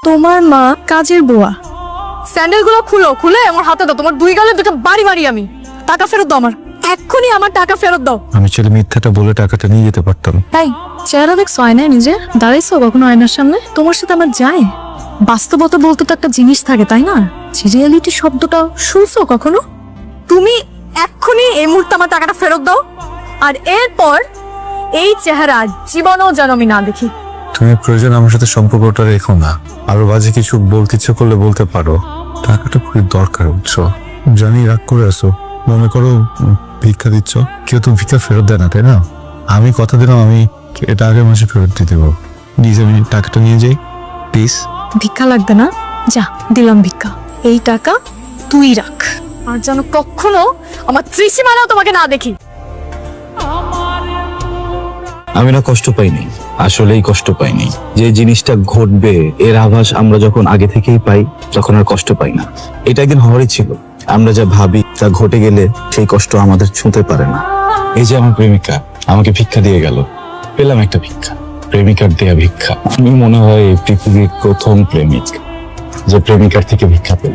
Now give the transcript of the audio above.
তোমার মা কাজের বুয়া। স্যান্ডেলগুলো খুলে আমার হাতে দাও, তোমার দুই গালে দুটো বাড়ি মারি আমি। টাকা ফেরত দাও আমার, এক্ষুনি আমার টাকা ফেরত দাও। আমি চলে মিথ্যাটা বলে টাকাটা নিয়ে যেতে পারতাম। তাই চেহারা দেখছো আয়নায় নিজে? দাঁড়াইছো কখনো আয়নার সামনে? তোমার সাথে আমার যায়? বাস্তবতা বলতে তো একটা জিনিস থাকে, তাই না? রিয়েলিটি শব্দটা শুনছো কখনো? তুমি এক্ষুনি এই মুহূর্তে আমার টাকাটা ফেরত দাও, আর এরপর এই চেহারা জীবনেও যেন আমি না দেখি। তুমি প্রয়োজন আমার সাথে সম্পর্কটা রেখো না। আরো বাজে কিছু বলতে ইচ্ছে করলে বলতে পারো। টাকাটা খুবই দরকার, বুঝছো? জানি রাগ করে আসো, মনে করো ভিক্ষা দিচ্ছ। কেউ তো ভিক্ষা ফেরত দেয় না, তাই না? আমি কথা দিলাম আমি এটা আগের মাসে ফেরত দিয়ে দেবো। নিজে আমি টাকাটা নিয়ে যাই প্লিজ। ভিক্ষা লাগবে না, যা দিলাম ভিক্ষা। এই টাকা তুই রাখ, আর যেন কখনো আমার ত্রিসীমানাও তোমাকে না দেখি। আমি না কষ্ট পাইনি, আসলেই কষ্ট পাইনি। যে জিনিসটা ঘটবে এর আভাস আমরা যখন আগে থেকেই পাই তখন আর কষ্ট পাই না। এটা একদিন হওয়ারই ছিল। আমরা যা ভাবি তা ঘটে গেলে সেই কষ্ট আমাদের ছুঁতে পারে না। এই যে আমার প্রেমিকা আমাকে ভিক্ষা দিয়ে গেল, পেলাম একটা ভিক্ষা, প্রেমিকার দেয়া ভিক্ষা। আমি মনে হয় এই পৃথিবীর প্রথম প্রেমিক যে প্রেমিকার থেকে ভিক্ষা পেল।